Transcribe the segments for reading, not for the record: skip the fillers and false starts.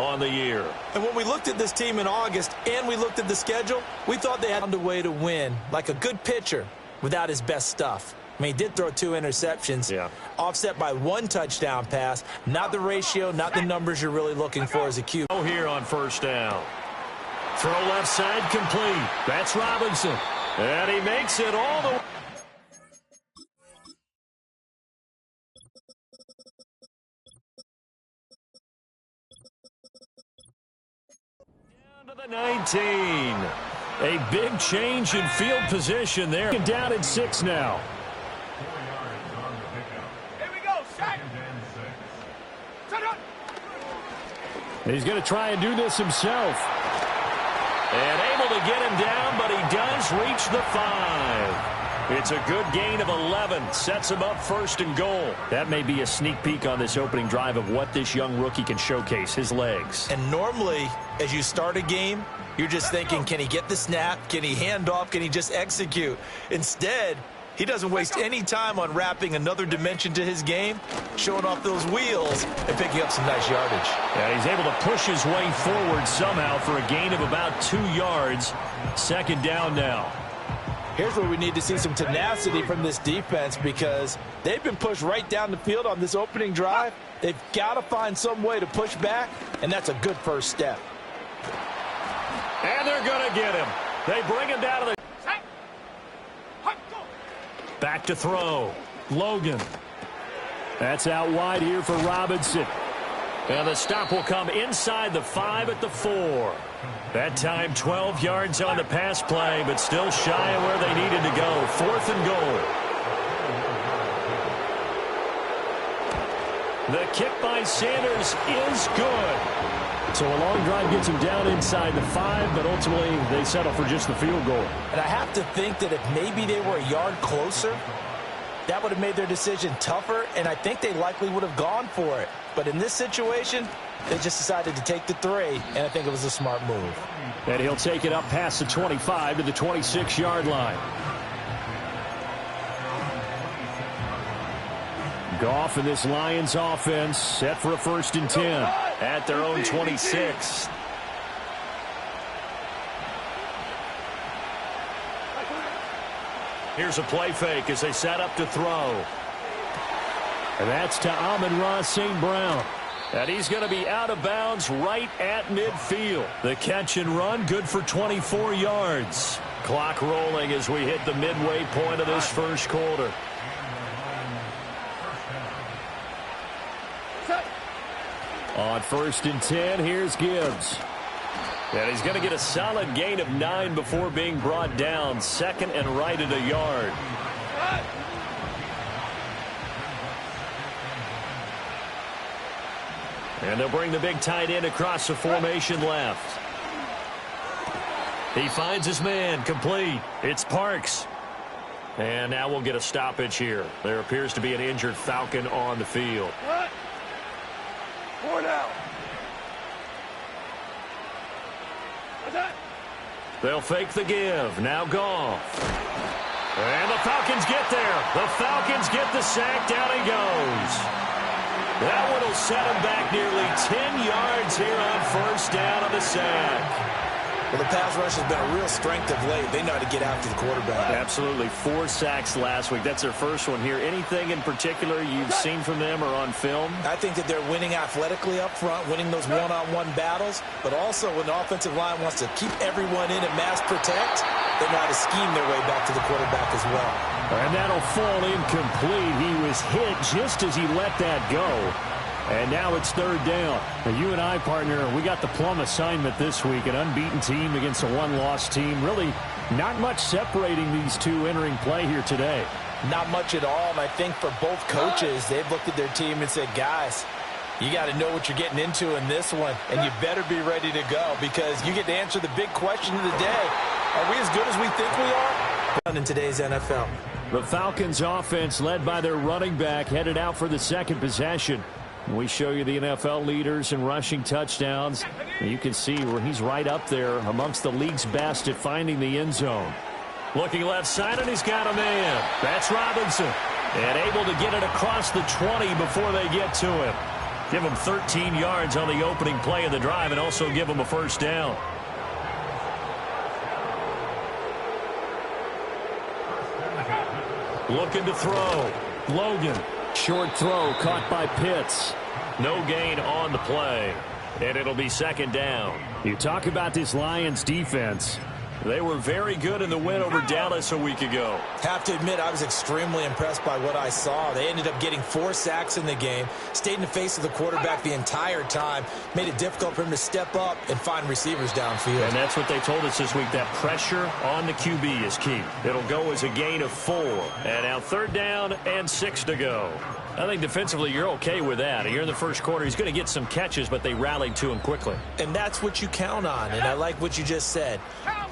on the year. And when we looked at this team in August and we looked at the schedule, we thought they had found a way to win, like a good pitcher without his best stuff. I mean, he did throw 2 interceptions, offset by 1 touchdown pass. Not the ratio, not the numbers you're really looking for as a QB. Oh, here on first down. Throw left side complete. That's Robinson. And he makes it all the way. Down to the 19. A big change in field position there. Down at 6 now. He's going to try and do this himself. And able to get him down, but he does reach the 5. It's a good gain of 11. Sets him up 1st and goal. That may be a sneak peek on this opening drive of what this young rookie can showcase, his legs. And normally, as you start a game, you're just thinking, can he get the snap? Can he hand off? Can he just execute? Instead, he doesn't waste any time on wrapping another dimension to his game, showing off those wheels and picking up some nice yardage. Yeah, he's able to push his way forward somehow for a gain of about 2 yards. 2nd down now. Here's where we need to see some tenacity from this defense because they've been pushed right down the field on this opening drive. They've got to find some way to push back, and that's a good first step. And they're going to get him. They bring him down to the... Back to throw. Logan. That's out wide here for Robinson. And the stop will come inside the 5 at the 4. That time 12 yards on the pass play, but still shy of where they needed to go. 4th and goal. The kick by Sanders is good. So a long drive gets him down inside the 5, but ultimately they settle for just the field goal. And I have to think that if maybe they were a yard closer, that would have made their decision tougher, and I think they likely would have gone for it. But in this situation, they just decided to take the 3, and I think it was a smart move. And he'll take it up past the 25 to the 26-yard line. Goff and this Lions offense set for a 1st and 10 at their own 26. Here's a play fake as they set up to throw. And that's to Amon-Ra St. Brown. And he's going to be out of bounds right at midfield. The catch and run good for 24 yards. Clock rolling as we hit the midway point of this 1st quarter. On 1st and 10, here's Gibbs. And he's going to get a solid gain of 9 before being brought down. 2nd and right at a yard. And they'll bring the big tight end across the formation left. He finds his man, complete. It's Parks. And now we'll get a stoppage here. There appears to be an injured Falcon on the field. They'll fake the give. Now Goff. And the Falcons get there. The Falcons get the sack. Down he goes. That one will set him back nearly 10 yards here on 1st down on the sack. Well, the pass rush has been a real strength of late. They know how to get after the quarterback. Absolutely. 4 sacks last week. That's their first one here. Anything in particular you've seen from them or on film? I think that they're winning athletically up front, winning those one-on-one battles, but also when the offensive line wants to keep everyone in and mass protect, they know how to scheme their way back to the quarterback as well. And that'll fall incomplete. He was hit just as he let that go. And now it's 3rd down. Now you and I, partner, we got the plum assignment this week. An unbeaten team against a 1-loss team. Really not much separating these two entering play here today. Not much at all. And I think for both coaches, they've looked at their team and said, guys, you got to know what you're getting into in this one. And you better be ready to go because you get to answer the big question of the day. Are we as good as we think we are? In today's NFL. The Falcons offense led by their running back headed out for the 2nd possession. We show you the NFL leaders in rushing touchdowns. You can see where he's right up there amongst the league's best at finding the end zone. Looking left side, and he's got a man. That's Robinson. And able to get it across the 20 before they get to him. Give them 13 yards on the opening play of the drive and also give them a first down. Looking to throw. Logan. Short throw caught by Pitts. No gain on the play. And it'll be second down. You talk about this Lions defense. They were very good in the win over Dallas a week ago. Have to admit, I was extremely impressed by what I saw. They ended up getting 4 sacks in the game, stayed in the face of the quarterback the entire time, made it difficult for him to step up and find receivers downfield. And that's what they told us this week, that pressure on the QB is key. It'll go as a gain of 4. And now 3rd down and 6 to go. I think defensively you're okay with that. Here in the first quarter, he's going to get some catches, but they rallied to him quickly. And that's what you count on, and I like what you just said.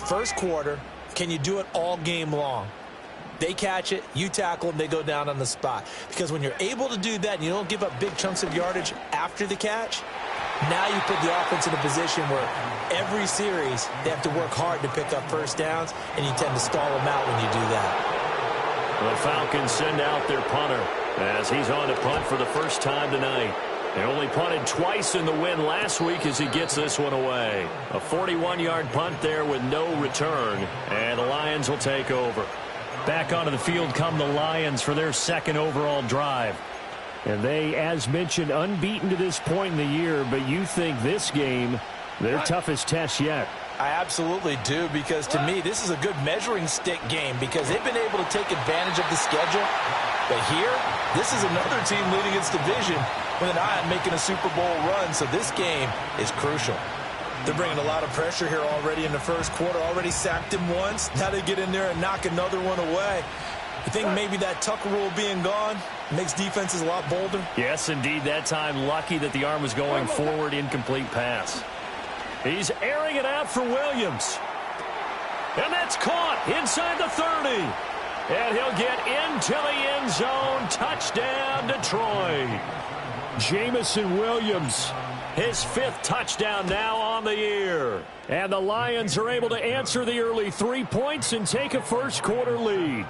First quarter, can you do it all game long? They catch it, you tackle them, they go down on the spot. Because when you're able to do that and you don't give up big chunks of yardage after the catch, now you put the offense in a position where every series they have to work hard to pick up first downs, and you tend to stall them out when you do that. The Falcons send out their punter as he's on to punt for the first time tonight. They only punted twice in the win last week as he gets this one away. A 41-yard punt there with no return, and the Lions will take over. Back onto the field come the Lions for their second overall drive. And they, as mentioned, unbeaten to this point in the year, but you think this game, their toughest test yet. I absolutely do, because to me, this is a good measuring stick game because they've been able to take advantage of the schedule. But here, this is another team leading its division with an eye on making a Super Bowl run, so this game is crucial. They're bringing a lot of pressure here already in the first quarter. Already sacked him once. Now they get in there and knock another one away. I think maybe that Tucker rule being gone makes defenses a lot bolder. Yes, indeed. That time, lucky that the arm was going forward, incomplete pass. He's airing it out for Williams. And that's caught inside the 30. And he'll get into the end zone. Touchdown, Detroit. Jamison Williams, his 5th touchdown now on the year. And the Lions are able to answer the early 3 points and take a first quarter lead.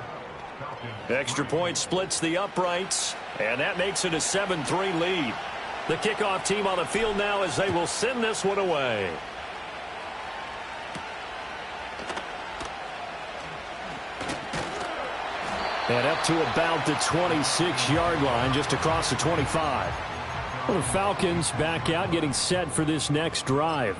Extra point splits the uprights, and that makes it a 7-3 lead. The kickoff team on the field now as they will send this one away. And up to about the 26-yard line, just across the 25. Well, the Falcons back out, getting set for this next drive.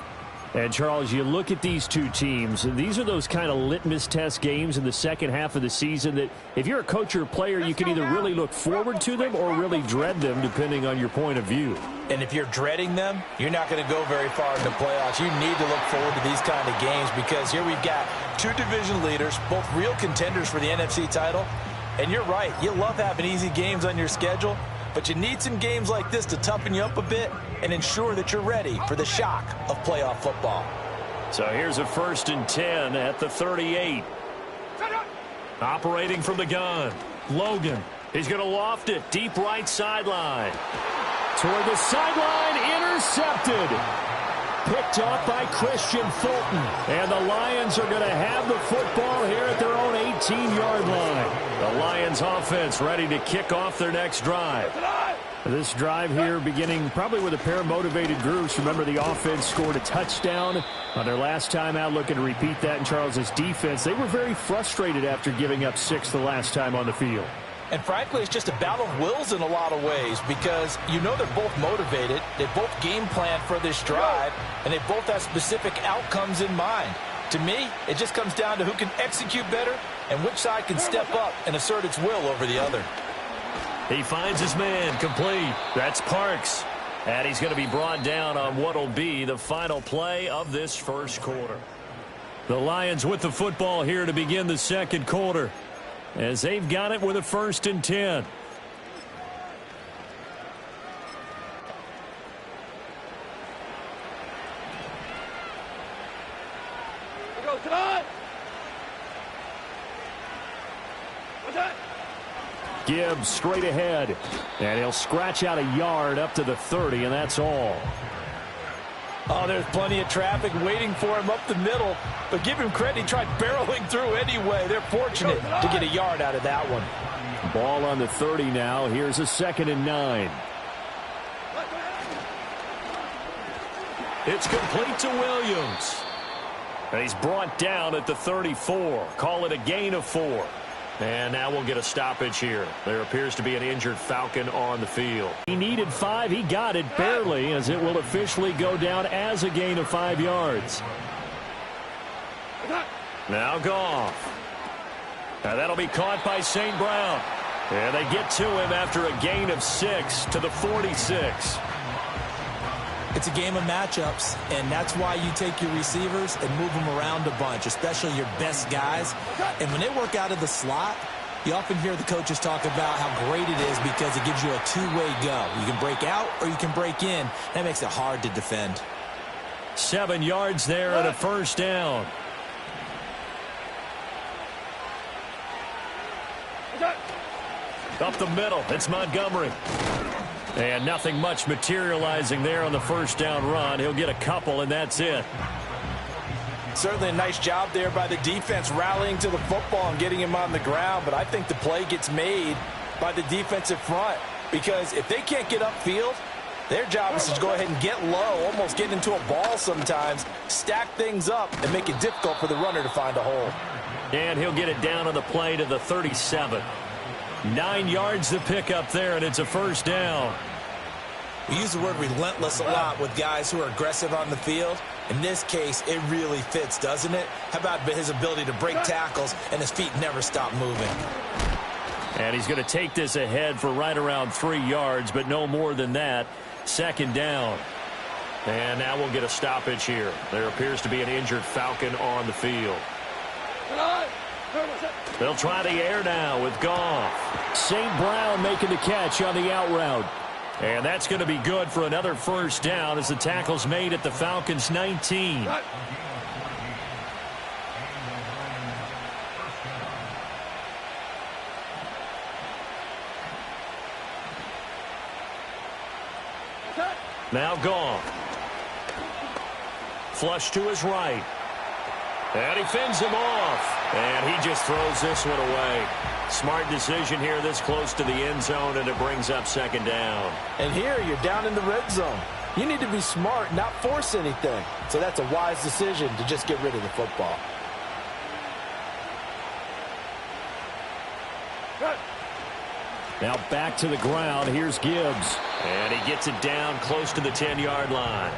And, Charles, you look at these two teams, and these are those kind of litmus test games in the second half of the season that if you're a coach or a player, you can either really look forward to them or really dread them, depending on your point of view. And if you're dreading them, you're not going to go very far in the playoffs. You need to look forward to these kind of games because here we've got 2 division leaders, both real contenders for the NFC title. And you're right, you love having easy games on your schedule, but you need some games like this to toughen you up a bit and ensure that you're ready for the shock of playoff football. So here's a 1st and 10 at the 38. Operating from the gun, Logan. He's going to loft it deep right sideline. Toward the sideline, intercepted. Picked up by Christian Fulton. And the Lions are going to have the football here at their own 18-yard line. The Lions offense ready to kick off their next drive. This drive here beginning probably with a pair of motivated groups. Remember, the offense scored a touchdown on their last time out, looking to repeat that in Charles's defense. They were very frustrated after giving up 6 the last time on the field. And frankly, it's just a battle of wills in a lot of ways because you know they're both motivated, they both game plan for this drive, and they both have specific outcomes in mind. To me, it just comes down to who can execute better and which side can step up and assert its will over the other. He finds his man, complete. That's Parks. And he's going to be brought down on what will be the final play of this first quarter. The Lions with the football here to begin the second quarter, as they've got it with a 1st and 10. Gibbs straight ahead, and he'll scratch out a yard up to the 30, and that's all. Oh, there's plenty of traffic waiting for him up the middle, but give him credit, he tried barreling through anyway. They're fortunate to get a yard out of that one. Ball on the 30 now. Here's a 2nd and 9. It's complete to Williams. And he's brought down at the 34. Call it a gain of 4. And now we'll get a stoppage here. There appears to be an injured Falcon on the field. He needed 5. He got it barely, as it will officially go down as a gain of 5 yards. Now Goff. Now that'll be caught by St. Brown. And they get to him after a gain of 6 to the 46. It's a game of matchups, and that's why you take your receivers and move them around a bunch, especially your best guys. And when they work out of the slot, you often hear the coaches talk about how great it is because it gives you a two-way go. You can break out or you can break in. That makes it hard to defend. 7 yards there and a first down. Up the middle, it's Montgomery. And nothing much materializing there on the first down run. He'll get a couple, and that's it. Certainly a nice job there by the defense rallying to the football and getting him on the ground. But I think the play gets made by the defensive front. Because if they can't get upfield, their job is to go ahead and get low, almost get into a ball sometimes, stack things up, and make it difficult for the runner to find a hole. And he'll get it down on the play to the 37. 9 yards to pick up there, and it's a first down. We use the word relentless a lot with guys who are aggressive on the field. In this case, it really fits, doesn't it? How about his ability to break tackles and his feet never stop moving? And he's going to take this ahead for right around 3 yards, but no more than that. Second down. And now we'll get a stoppage here. There appears to be an injured Falcon on the field. They'll try the air now with Goff. St. Brown making the catch on the out route. And that's going to be good for another first down as the tackle's made at the Falcons' 19. Now Goff. Flush to his right. And he fends him off. And he just throws this one away. Smart decision here this close to the end zone, and it brings up second down. And here you're down in the red zone. You need to be smart, not force anything. So that's a wise decision to just get rid of the football. Now back to the ground. Here's Gibbs. And he gets it down close to the 10-yard line.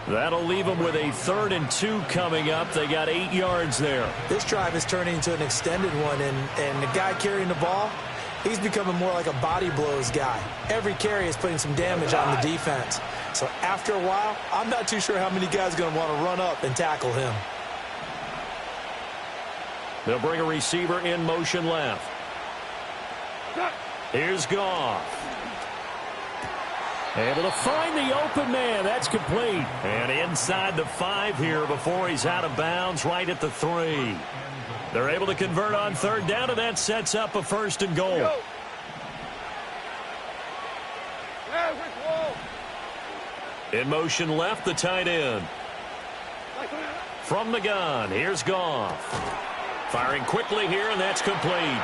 That'll leave them with a 3rd and 2 coming up. They got 8 yards there. This drive is turning into an extended one, and the guy carrying the ball, he's becoming more like a body blows guy. Every carry is putting some damage on the defense. So after a while, I'm not too sure how many guys are going to want to run up and tackle him. They'll bring a receiver in motion left. Here's Goff. Able to find the open man. That's complete. And inside the 5 here before he's out of bounds, right at the 3. They're able to convert on 3rd down, and that sets up a 1st and goal. In motion left, the tight end. From the gun, here's Goff. Firing quickly here, and that's complete.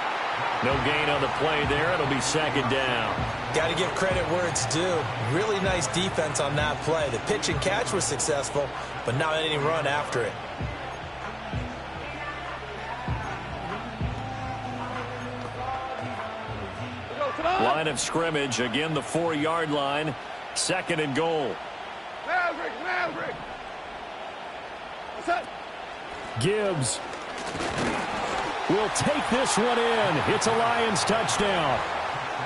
No gain on the play there. It'll be second down. Got to give credit where it's due. Really nice defense on that play. The pitch and catch was successful, but not any run after it. Line of scrimmage, again the 4-yard line. 2nd and goal. Maverick. Gibbs will take this one in. It's a Lions touchdown.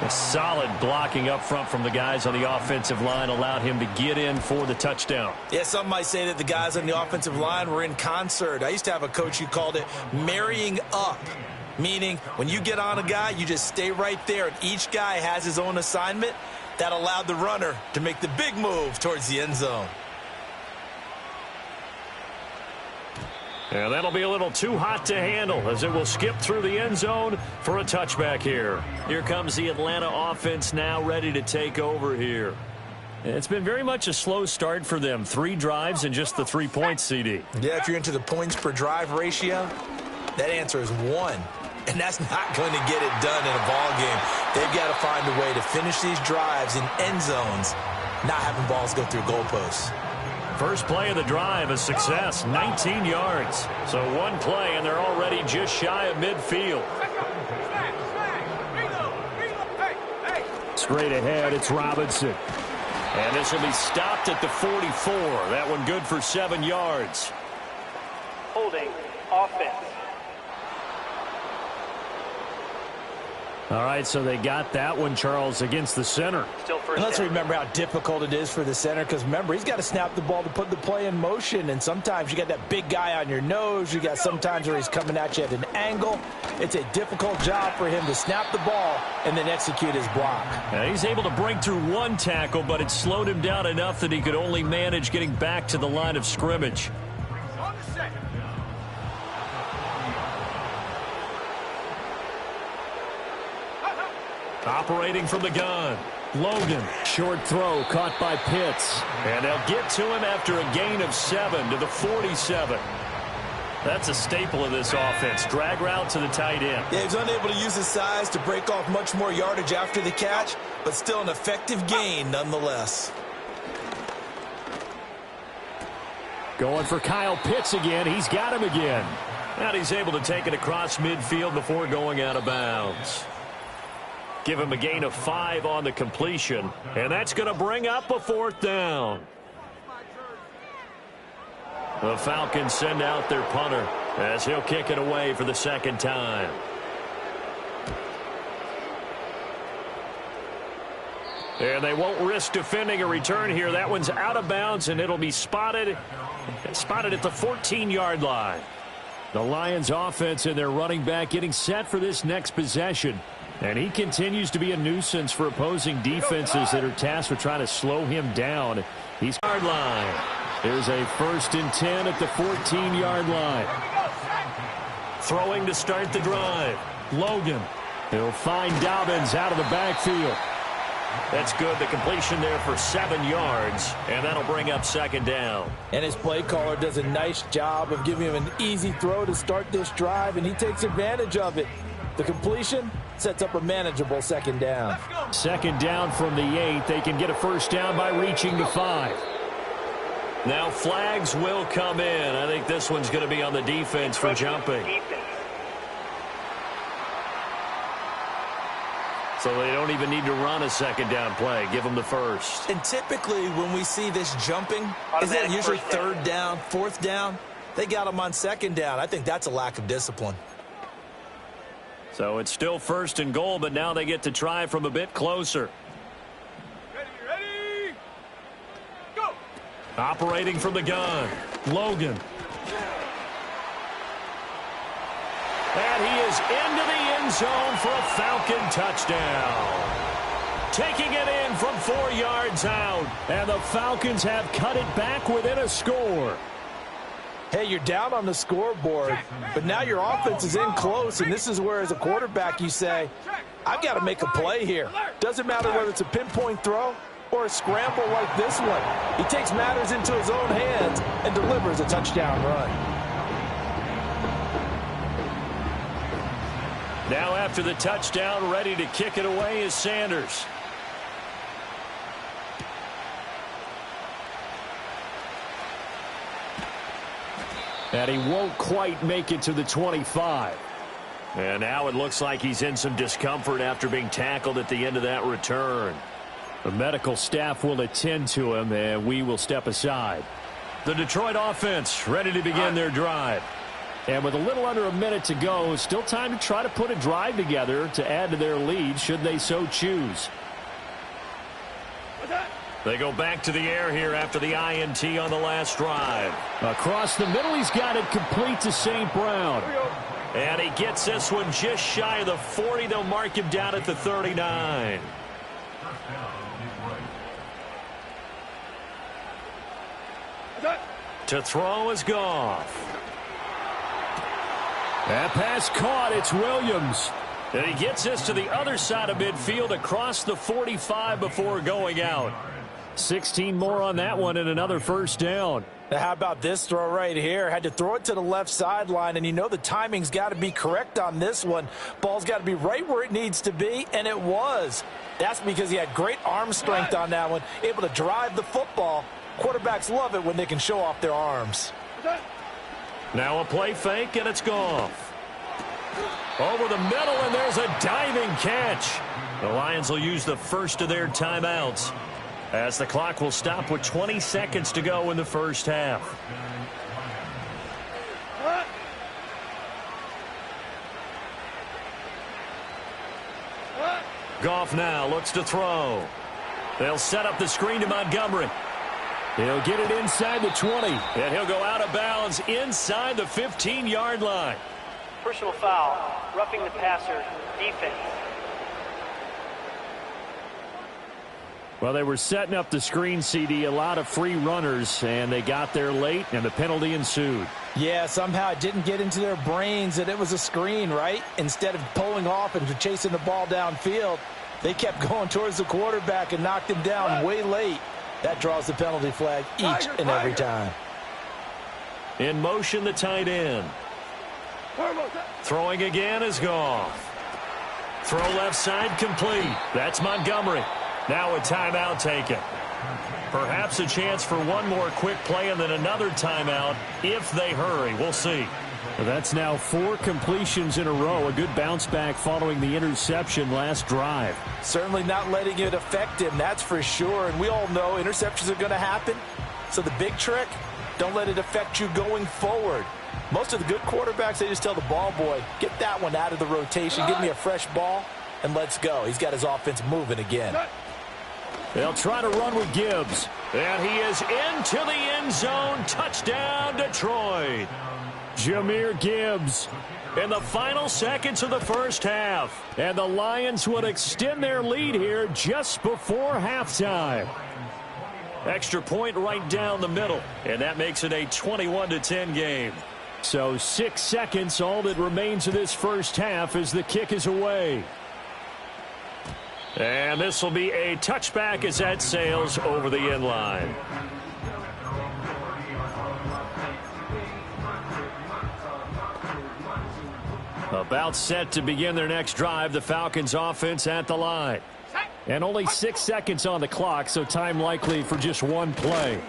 A solid blocking up front from the guys on the offensive line allowed him to get in for the touchdown. Yeah, some might say that the guys on the offensive line were in concert. I used to have a coach who called it marrying up, meaning when you get on a guy, you just stay right there, and each guy has his own assignment. That allowed the runner to make the big move towards the end zone. And that'll be a little too hot to handle as it will skip through the end zone for a touchback here. Here comes the Atlanta offense now ready to take over here. It's been very much a slow start for them. 3 drives and just the 3 points, CD. Yeah, if you're into the points per drive ratio, that answer is 1. And that's not going to get it done in a ball game. They've got to find a way to finish these drives in end zones, not having balls go through goalposts. First play of the drive, a success, 19 yards. So one play, and they're already just shy of midfield. Straight ahead, it's Robinson. And this will be stopped at the 44. That one good for 7 yards. Holding offense. All right, so they got that one, Charles, against the center. Still first and let's down. remember how difficult it is for the center, because remember, he's got to snap the ball to put the play in motion, and sometimes you got that big guy on your nose. You got sometimes where he's coming at you at an angle. It's a difficult job for him to snap the ball and then execute his block. And he's able to break through one tackle, but it slowed him down enough that he could only manage getting back to the line of scrimmage. Operating from the gun, Logan. Short throw caught by Pitts. And they'll get to him after a gain of 7 to the 47. That's a staple of this offense. Drag route to the tight end. Yeah, he's unable to use his size to break off much more yardage after the catch, but still an effective gain nonetheless. Going for Kyle Pitts again. He's got him again. And he's able to take it across midfield before going out of bounds. Give him a gain of 5 on the completion. And that's going to bring up a 4th down. The Falcons send out their punter as he'll kick it away for the 2nd time. And they won't risk defending a return here. That one's out of bounds, and it'll be spotted at the 14-yard line. The Lions offense and their running back getting set for this next possession. And he continues to be a nuisance for opposing defenses that are tasked with trying to slow him down. He's yard line. There's a 1st and 10 at the 14-yard line. Throwing to start the drive. Logan. He'll find Dobbins out of the backfield. That's good. The completion there for 7 yards, and that'll bring up 2nd down. And his play caller does a nice job of giving him an easy throw to start this drive, and he takes advantage of it. The completion sets up a manageable 2nd down. 2nd down from the 8. They can get a 1st down by reaching the 5. Now flags will come in. I think this one's going to be on the defense for jumping. So they don't even need to run a 2nd down play. Give them the 1st. And typically when we see this jumping, is that usually 3rd down, 4th down? They got him on 2nd down. I think that's a lack of discipline. So it's still 1st and goal, but now they get to try from a bit closer. Ready, go! Operating from the gun, Logan. And he is into the end zone for a Falcon touchdown. Taking it in from 4 yards out. And the Falcons have cut it back within a score. Hey, you're down on the scoreboard, but now your offense is in close, and this is where, as a quarterback, you say, I've got to make a play here. Doesn't matter whether it's a pinpoint throw or a scramble like this one. He takes matters into his own hands and delivers a touchdown run. Now after the touchdown, ready to kick it away is Sanders. And he won't quite make it to the 25. And now it looks like he's in some discomfort after being tackled at the end of that return. The medical staff will attend to him, and we will step aside. The Detroit offense ready to begin their drive. And with a little under a minute to go, still time to try to put a drive together to add to their lead should they so choose. They go back to the air here after the INT on the last drive. Across the middle, he's got it complete to St. Brown. And he gets this one just shy of the 40. They'll mark him down at the 39. To throw is Goff. That pass caught. It's Williams. And he gets this to the other side of midfield across the 45 before going out. 16 more on that one and another 1st down. Now how about this throw right here? Had to throw it to the left sideline, and you know the timing's got to be correct on this one. Ball's got to be right where it needs to be, and it was. That's because he had great arm strength on that one, able to drive the football Quarterbacks love it when they can show off their arms. Now a play fake, and it's Goff. Over the middle, and there's a diving catch. The Lions will use the first of their timeouts, as the clock will stop with 20 seconds to go in the first half. Goff now looks to throw. They'll set up the screen to Montgomery. He'll get it inside the 20, and he'll go out of bounds inside the 15-yard line. Personal foul, roughing the passer, defense. Well, they were setting up the screen, CD, a lot of free runners, and they got there late, and the penalty ensued. Yeah, somehow it didn't get into their brains that it was a screen, right? Instead of pulling off and chasing the ball downfield, they kept going towards the quarterback and knocked him down way late. That draws the penalty flag each and every time. In motion, the tight end. Throwing again is Goff. Throw left side complete. That's Montgomery. Now a timeout taken. Perhaps a chance for one more quick play and then another timeout if they hurry. We'll see. Well, that's now 4 completions in a row. A good bounce back following the interception last drive. Certainly not letting it affect him, that's for sure. And we all know interceptions are going to happen. So the big trick, don't let it affect you going forward. Most of the good quarterbacks, they just tell the ball boy, get that one out of the rotation, give me a fresh ball, and let's go. He's got his offense moving again. They'll try to run with Gibbs. And he is into the end zone. Touchdown, Detroit. Jahmyr Gibbs in the final seconds of the first half. And the Lions would extend their lead here just before halftime. Extra point right down the middle. And that makes it a 21-10 game. So 6 seconds, all that remains of this first half as the kick is away. And this will be a touchback as that sails over the end line. About set to begin their next drive, the Falcons offense at the line. And only 6 seconds on the clock, so time likely for just one play.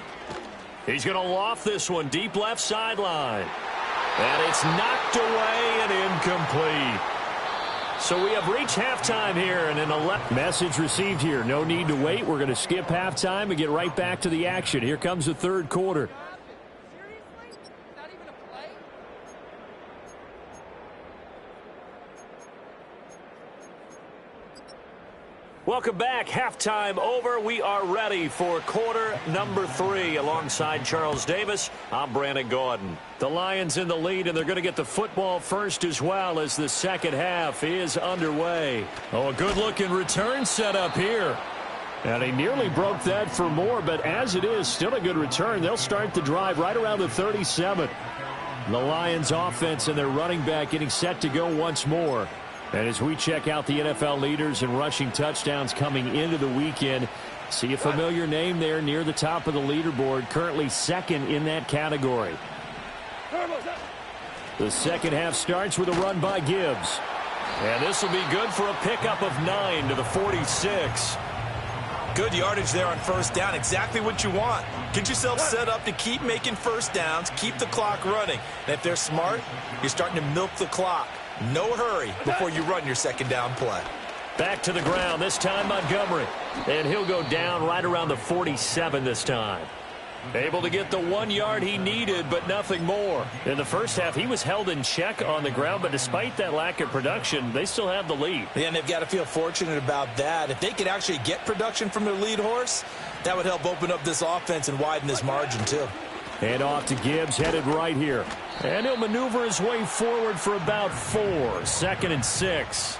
He's going to loft this one deep left sideline. And it's knocked away and incomplete. So we have reached halftime here, and in a message received here. No need to wait. We're going to skip halftime and get right back to the action. Here comes the third quarter. Welcome back. Halftime over. We are ready for quarter number 3. Alongside Charles Davis, I'm Brandon Gaudin. The Lions in the lead, and they're going to get the football first as well as the second half is underway. Oh, a good-looking return set up here. And he nearly broke that for more, but as it is, still a good return. They'll start the drive right around the 37. The Lions offense and their running back getting set to go once more. And as we check out the NFL leaders in rushing touchdowns coming into the weekend, see a familiar name there near the top of the leaderboard, currently second in that category. The second half starts with a run by Gibbs. And this will be good for a pickup of 9 to the 46. Good yardage there on first down. Exactly what you want. Get yourself set up to keep making first downs, keep the clock running. And if they're smart, you're starting to milk the clock. No hurry before you run your second down play. Back to the ground, this time Montgomery. And he'll go down right around the 47 this time. Able to get the 1 yard he needed, but nothing more. In the first half, he was held in check on the ground, but despite that lack of production, they still have the lead. Yeah, and they've got to feel fortunate about that. If they could actually get production from their lead horse, that would help open up this offense and widen this margin, too. And off to Gibbs, headed right here. And he'll maneuver his way forward for about 4. 2nd and 6.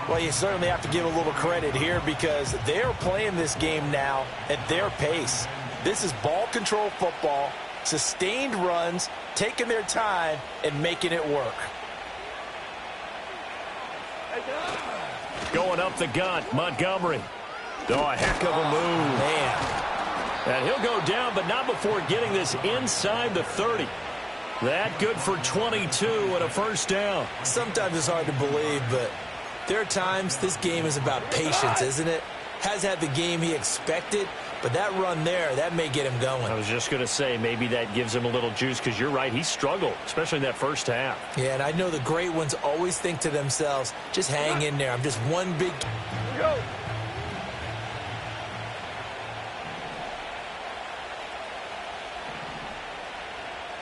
Well, you certainly have to give a little credit here because they're playing this game now at their pace. This is ball control football, sustained runs, taking their time, and making it work. Going up the gut, Montgomery. Oh, a heck of a move. Man. And he'll go down, but not before getting this inside the 30. That good for 22 and a first down. Sometimes it's hard to believe, but there are times this game is about patience, isn't it? Has had the game he expected, But that run there, that may get him going. I was just going to say, maybe that gives him a little juice, because you're right, he struggled, especially in that first half. Yeah, and I know the great ones always think to themselves, just hang in there. I'm just one big... Go.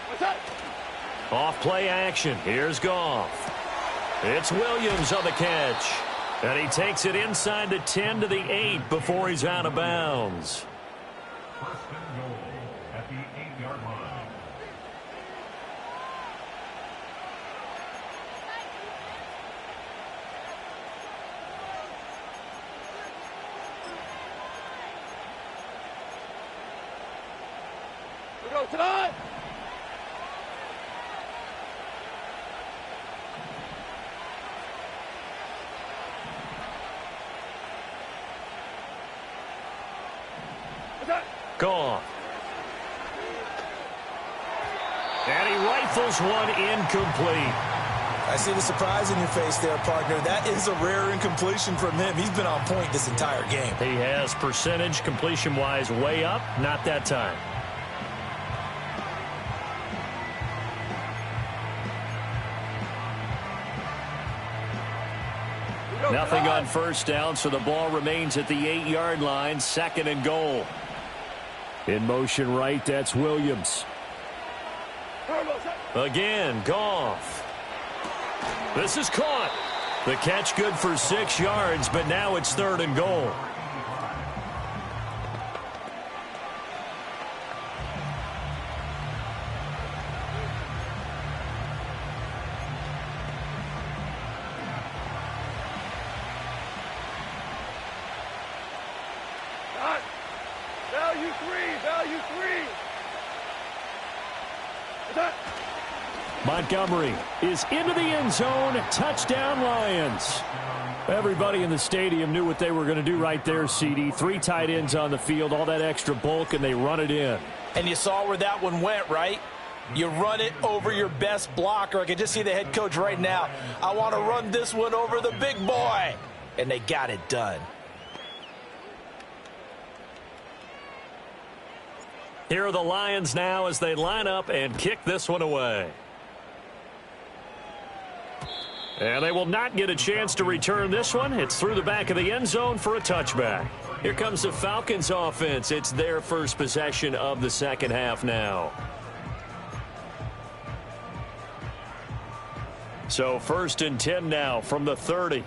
What's that? Off play action. Here's Goff. It's Williams on the catch. And he takes it inside the 10 to the 8 before he's out of bounds. First and goal at the 8-yard line. We go tonight. Goff. And he rifles one incomplete. I see the surprise in your face there, partner. That is a rare incompletion from him. He's been on point this entire game. He has percentage completion-wise way up. Not that time. Nothing on first down, so the ball remains at the 8-yard line. Second and goal. In motion right, that's Williams. Again, Goff. This is caught. The catch good for 6 yards, but now it's third and goal. Value three. What's that? Montgomery is into the end zone. Touchdown, Lions. Everybody in the stadium knew what they were going to do right there, CD. 3 tight ends on the field, all that extra bulk, and they run it in. And you saw where that one went, right? You run it over your best blocker. I can just see the head coach right now. I want to run this one over the big boy. And they got it done. Here are the Lions now as they line up and kick this one away. And they will not get a chance to return this one. It's through the back of the end zone for a touchback. Here comes the Falcons offense. It's their first possession of the second half now. So 1st and 10 now from the 30.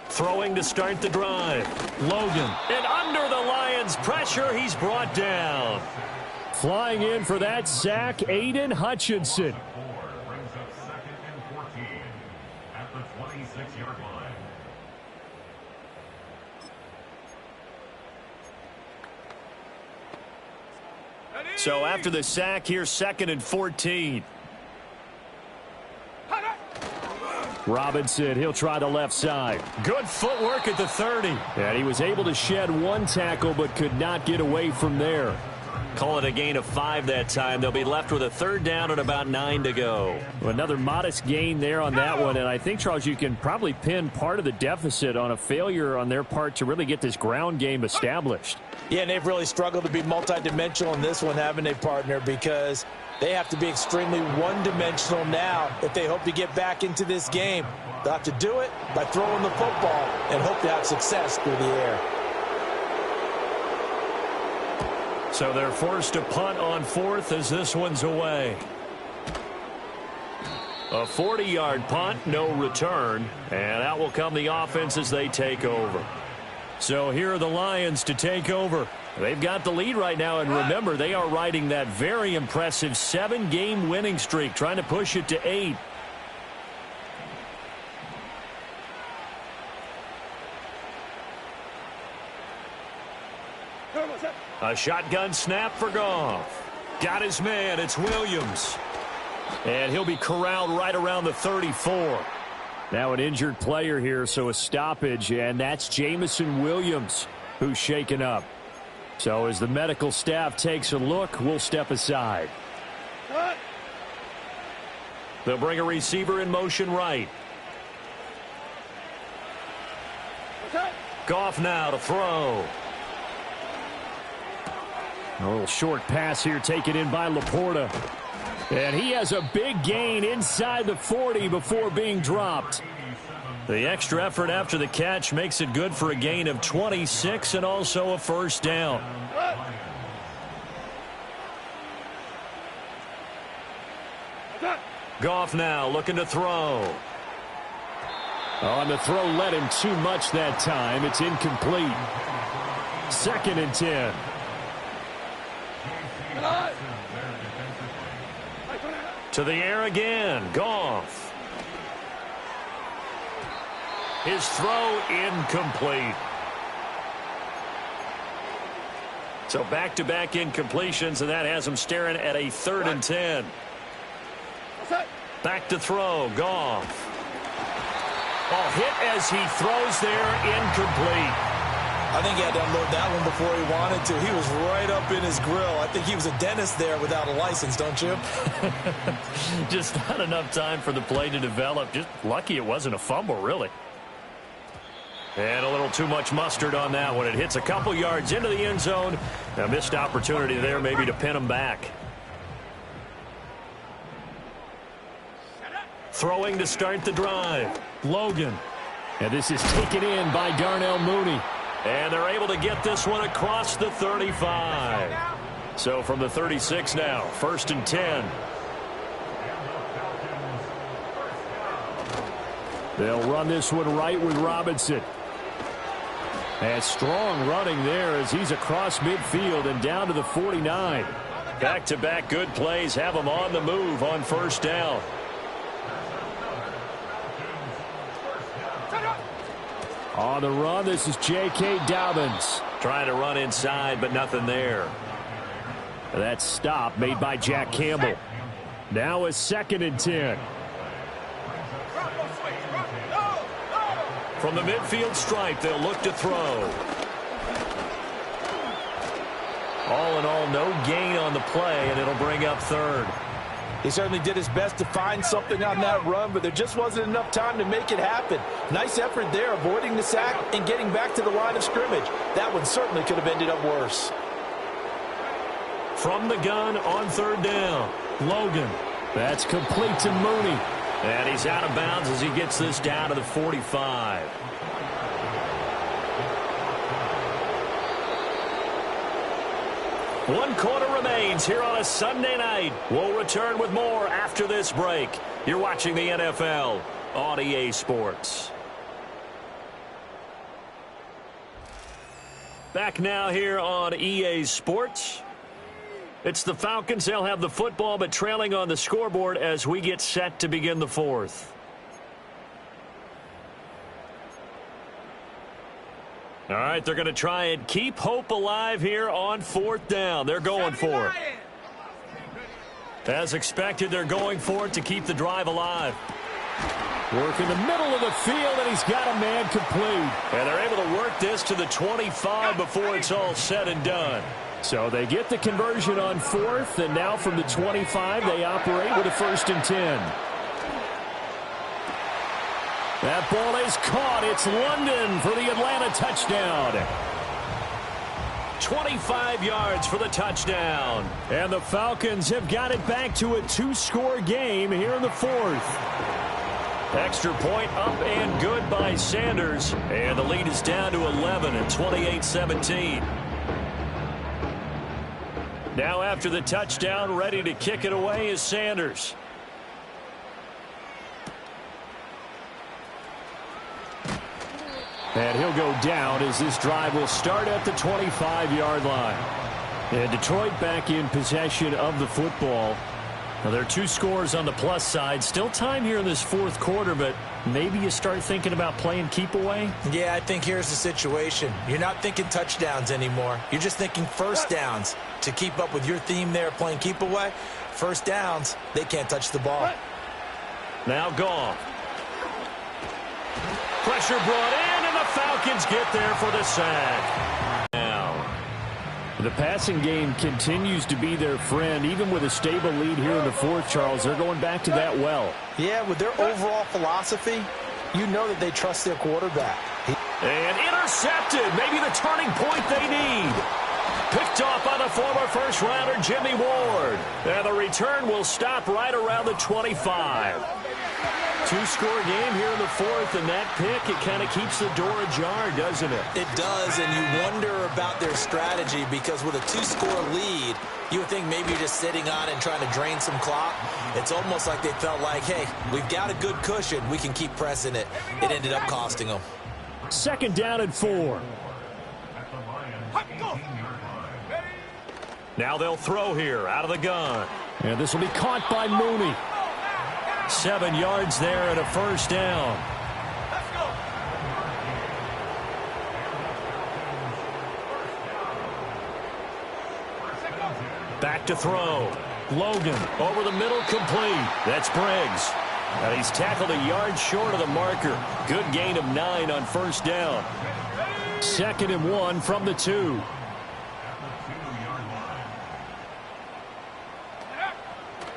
Throwing to start the drive. Logan. And under the Lions' pressure, he's brought down. Flying in for that sack, Aiden Hutchinson. Brings up 2nd and 14 at the 26-yard line. So after the sack, here's 2nd and 14. Robinson, he'll try the left side. Good footwork at the 30. And he was able to shed 1 tackle but could not get away from there. Call it a gain of 5 that time. They'll be left with a 3rd down and about 9 to go. Another modest gain there on that one. And I think, Charles, you can probably pin part of the deficit on a failure on their part to really get this ground game established. Yeah, and they've really struggled to be multidimensional in this one, haven't they, partner? Because they have to be extremely one-dimensional now if they hope to get back into this game. They'll have to do it by throwing the football and hope to have success through the air. So they're forced to punt on 4th as this one's away. A 40-yard punt, no return. And out will come the offense as they take over. So here are the Lions to take over. They've got the lead right now, and remember, they are riding that very impressive 7-game winning streak, trying to push it to 8. A shotgun snap for Goff. Got his man. It's Williams. And he'll be corralled right around the 34. Now an injured player here, so a stoppage, and that's Jameson Williams who's shaken up. So as the medical staff takes a look, we'll step aside. They'll bring a receiver in motion right. Goff now to throw. A little short pass here taken in by Laporta. And he has a big gain inside the 40 before being dropped. The extra effort after the catch makes it good for a gain of 26 and also a first down. Goff now looking to throw. On the throw led him too much that time. It's incomplete. 2nd and 10. To the air again. Goff. His throw incomplete. So back-to-back incompletions, and that has him staring at a 3rd and 10. Back to throw. Goff. Oh, hit as he throws there, incomplete. I think he had to unload that one before he wanted to. He was right up in his grill. I think he was a dentist there without a license, don't you? Just not enough time for the play to develop. Just lucky it wasn't a fumble, really. And a little too much mustard on that one. It hits a couple yards into the end zone. A missed opportunity there maybe to pin him back. Throwing to start the drive. Logan. And this is taken in by Darnell Mooney. And they're able to get this one across the 35. So from the 36 now, 1st and 10. They'll run this one right with Robinson. And strong running there as he's across midfield and down to the 49. Back-to-back good plays have him on the move on 1st down. On the run, this is J.K. Dobbins. Trying to run inside, but nothing there. That stop made by Jack Campbell. Now a 2nd and 10. From the midfield stripe, they'll look to throw. All in all, no gain on the play, and it'll bring up 3rd. He certainly did his best to find something on that run, but there just wasn't enough time to make it happen. Nice effort there, avoiding the sack and getting back to the line of scrimmage. That one certainly could have ended up worse. From the gun on 3rd down, Logan. That's complete to Mooney. And he's out of bounds as he gets this down to the 45. One quarter remains here on a Sunday night. We'll return with more after this break. You're watching the NFL on EA Sports. Back now here on EA Sports. It's the Falcons. They'll have the football, but trailing on the scoreboard as we get set to begin the 4th. All right, they're going to try and keep hope alive here on 4th down. They're going for it. As expected, they're going for it to keep the drive alive. Work in the middle of the field, and he's got a man complete. And they're able to work this to the 25 before it's all said and done. So they get the conversion on 4th, and now from the 25, they operate with a 1st and 10. That ball is caught. It's London for the Atlanta touchdown. 25 yards for the touchdown. And the Falcons have got it back to a 2-score game here in the 4th. Extra point up and good by Sanders. And the lead is down to 11 at 28-17. Now after the touchdown, ready to kick it away is Sanders. And he'll go down as this drive will start at the 25-yard line. And Detroit back in possession of the football. Now, there are 2 scores on the plus side. Still time here in this 4th quarter, but maybe you start thinking about playing keep away? Yeah, I think here's the situation. You're not thinking touchdowns anymore. You're just thinking 1st downs. To keep up with your theme there, playing keep away, 1st downs, they can't touch the ball. Now Goff. Pressure brought in, and the Falcons get there for the sack. Now, the passing game continues to be their friend, even with a stable lead here in the 4th, Charles. They're going back to that well. Yeah, with their overall philosophy, you know that they trust their quarterback. And intercepted. Maybe the turning point they need. Picked off by the former first-rounder Jimmy Ward. And the return will stop right around the 25. Two-score game here in the fourth, and that pick, it kind of keeps the door ajar, doesn't it? It does, and you wonder about their strategy because with a two-score lead, you would think maybe you're just sitting on it and trying to drain some clock. It's almost like they felt like, hey, we've got a good cushion. We can keep pressing it. It ended up costing them. Second down and 4. Now they'll throw here out of the gun. And this will be caught by Mooney. 7 yards there and a first down. Back to throw. Logan over the middle, complete. That's Briggs. And he's tackled a yard short of the marker. Good gain of 9 on first down. 2nd and 1 from the 2.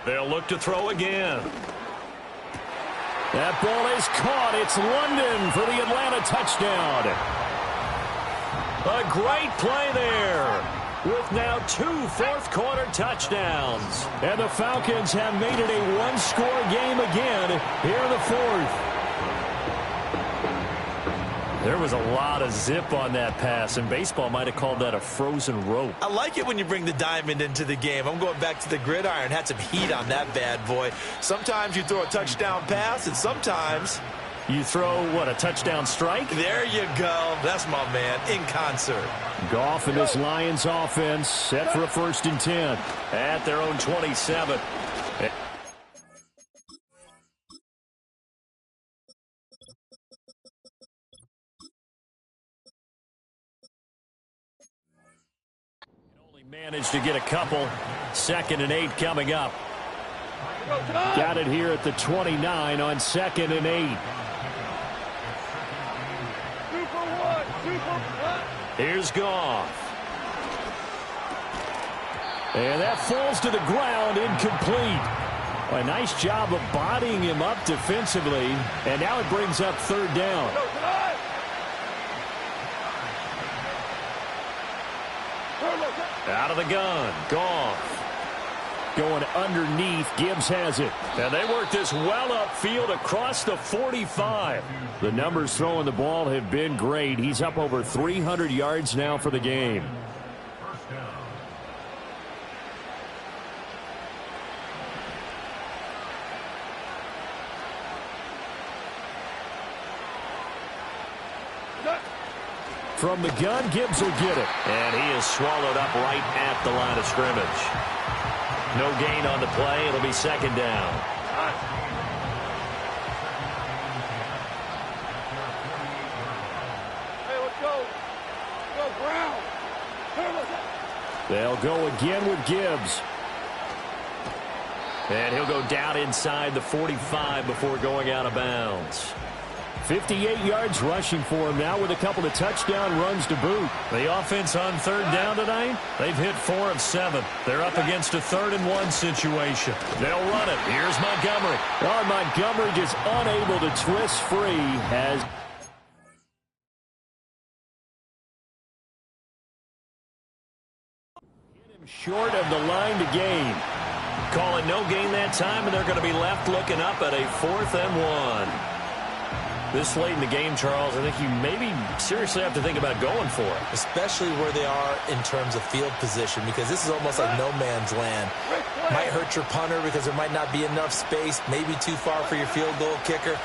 They'll look to throw again. That ball is caught. It's London for the Atlanta touchdown. A great play there with now 2 fourth-quarter touchdowns. And the Falcons have made it a one-score game again here in the fourth. There was a lot of zip on that pass, and baseball might have called that a frozen rope. I like it when you bring the diamond into the game. I'm going back to the gridiron. Had some heat on that bad boy. Sometimes you throw a touchdown pass, and sometimes you throw, what, a touchdown strike? There you go. That's my man, in concert. Goff and this Lions offense set for a 1st and 10. At their own 27. Managed to get a couple. 2nd and 8 coming up. Got it here at the 29 on 2nd and 8. Here's Goff. And that falls to the ground, incomplete. A nice job of bodying him up defensively. And now it brings up 3rd down. Out of the gun. Goff. Going underneath. Gibbs has it. And they work this well upfield across the 45. The numbers throwing the ball have been great. He's up over 300 yards now for the game. From the gun, Gibbs will get it. And he is swallowed up right at the line of scrimmage. No gain on the play. It'll be 2nd down. Hey, let's go. Go, Brown. They'll go again with Gibbs. And he'll go down inside the 45 before going out of bounds. 58 yards rushing for him now with a couple of touchdown runs to boot. The offense on 3rd down tonight, they've hit 4 of 7. They're up against a 3rd and 1 situation. They'll run it. Here's Montgomery. Oh, Montgomery just unable to twist free as hit him short of the line to gain. Call it no gain that time, and they're going to be left looking up at a 4th and 1. This late in the game, Charles, I think you maybe seriously have to think about going for it. Especially where they are in terms of field position, because this is almost like no man's land. Might hurt your punter because there might not be enough space, maybe too far for your field goal kicker.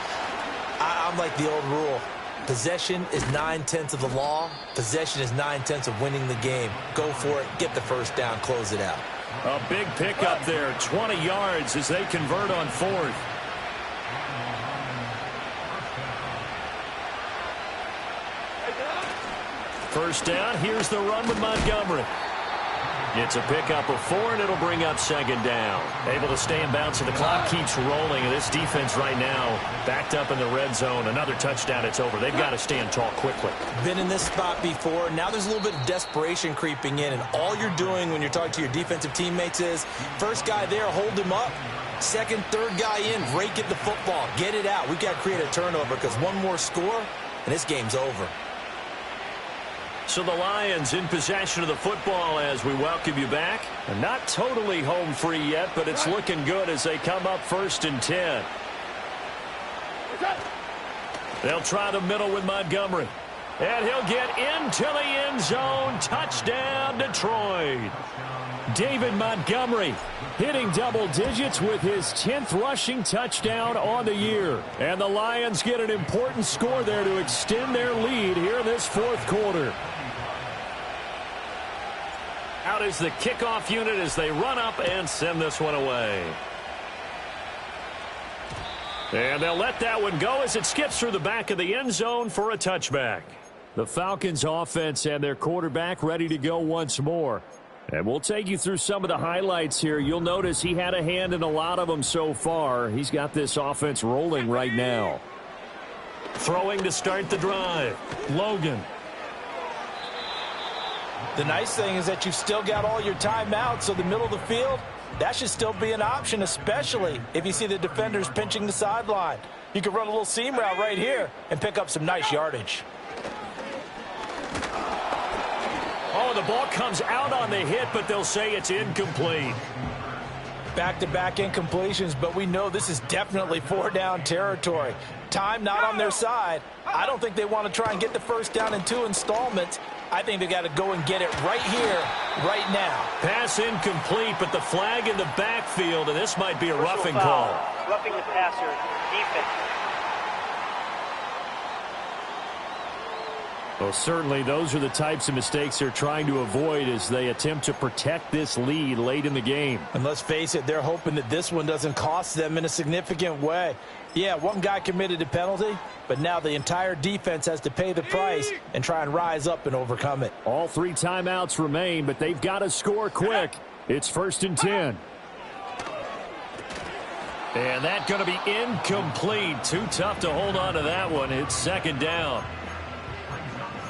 I'm like the old rule. Possession is 9/10 of the law. Possession is 9/10 of winning the game. Go for it. Get the 1st down. Close it out. A big pickup there. 20 yards as they convert on 4th. First down, here's the run with Montgomery. It's a pickup of 4, and it'll bring up 2nd down. Able to stay in bounds, and the clock keeps rolling. And this defense right now backed up in the red zone. Another touchdown, it's over. They've got to stand tall quickly. Been in this spot before. Now there's a little bit of desperation creeping in, and all you're doing when you're talking to your defensive teammates is, first guy there, hold him up. 2nd, 3rd guy in, rake at the football. Get it out. We've got to create a turnover because one more score, and this game's over. So the Lions in possession of the football as we welcome you back. And not totally home free yet, but it's looking good as they come up 1st and 10. They'll try the middle with Montgomery. And he'll get into the end zone. Touchdown, Detroit. David Montgomery hitting double digits with his 10th rushing touchdown on the year. And the Lions get an important score there to extend their lead here in this 4th quarter. Out is the kickoff unit as they run up and send this one away. And they'll let that one go as it skips through the back of the end zone for a touchback. The Falcons offense and their quarterback ready to go once more. And we'll take you through some of the highlights here. You'll notice he had a hand in a lot of them so far. He's got this offense rolling right now. Throwing to start the drive. Logan. The nice thing is that you've still got all your timeouts, so the middle of the field, that should still be an option, especially if you see the defenders pinching the sideline. You can run a little seam route right here and pick up some nice yardage. Oh, the ball comes out on the hit, but they'll say it's incomplete. Back-to-back incompletions, but we know this is definitely 4-down territory. Time not on their side. I don't think they want to try and get the first down in 2 installments. I think they got to go and get it right here, right now. Pass incomplete, but the flag in the backfield, and this might be a roughing call. Roughing the passer, defense. Well, certainly those are the types of mistakes they're trying to avoid as they attempt to protect this lead late in the game. And let's face it, they're hoping that this one doesn't cost them in a significant way. Yeah, one guy committed a penalty, but now the entire defense has to pay the price and try and rise up and overcome it. All 3 timeouts remain, but they've got to score quick. It's 1st and 10. And that's going to be incomplete. Too tough to hold on to that one. It's 2nd down.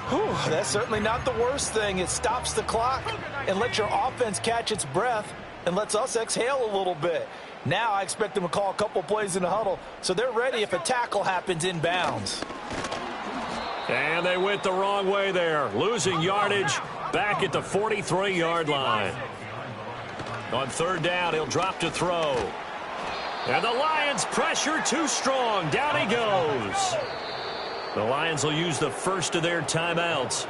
Whew, that's certainly not the worst thing. It stops the clock and lets your offense catch its breath and lets us exhale a little bit. Now I expect them to call a couple plays in the huddle, so they're ready if a tackle happens inbounds. And they went the wrong way there. Losing yardage back at the 43-yard line. On 3rd down, he'll drop to throw. And the Lions pressure too strong. Down he goes. The Lions will use the first of their timeouts.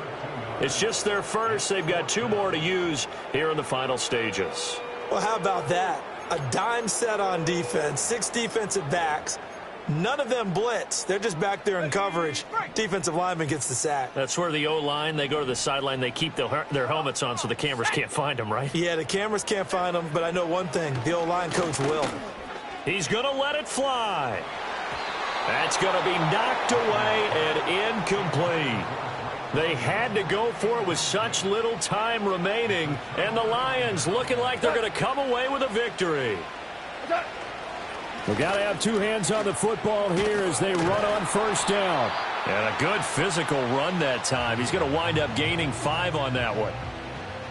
It's just their first. They've got 2 more to use here in the final stages. Well, how about that? A dime set on defense, 6 defensive backs. None of them blitz. They're just back there in coverage. Defensive lineman gets the sack. That's where the O-line, they go to the sideline, they keep their helmets on so the cameras can't find them, right? Yeah, the cameras can't find them, but I know one thing. The O-line coach will. He's going to let it fly. That's going to be knocked away and incomplete. They had to go for it with such little time remaining, and the Lions looking like they're going to come away with a victory. We've got to have 2 hands on the football here as they run on 1st down. And a good physical run that time. He's going to wind up gaining 5 on that one.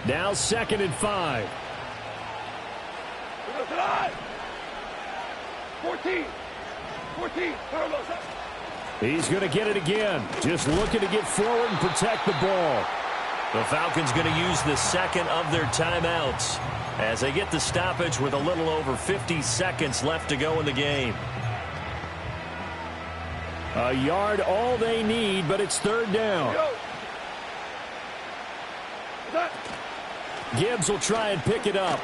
Now 2nd and 5. 14. He's going to get it again. Just looking to get forward and protect the ball. The Falcons going to use the 2nd of their timeouts as they get the stoppage with a little over 50 seconds left to go in the game. A yard all they need, but it's 3rd down. Gibbs will try and pick it up.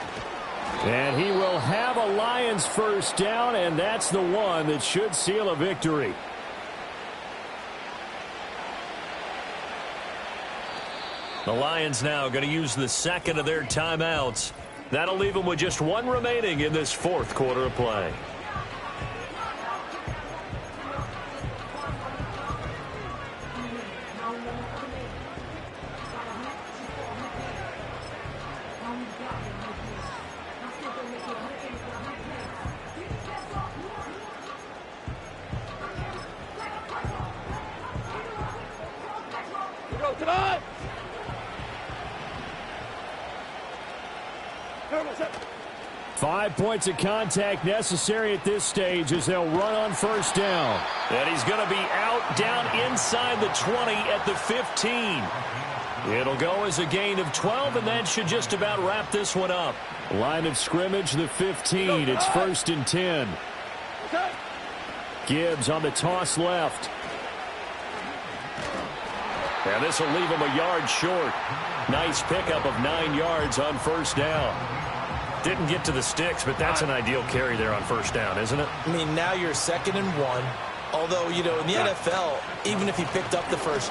And he will have a Lions 1st down, and that's the one that should seal a victory. The Lions now going to use the 2nd of their timeouts. That'll leave them with just 1 remaining in this 4th quarter of play. Tonight. 5 points of contact necessary at this stage as they'll run on 1st down. And he's going to be out down inside the 20 at the 15. It'll go as a gain of 12, and that should just about wrap this one up. Line of scrimmage, the 15. It's 1st and 10. Gibbs on the toss left. And this will leave him a yard short. Nice pickup of 9 yards on 1st down. Didn't get to the sticks, but that's an ideal carry there on 1st down, isn't it? I mean, now you're 2nd and 1. Although, you know, in the NFL, even if he picked up the 1st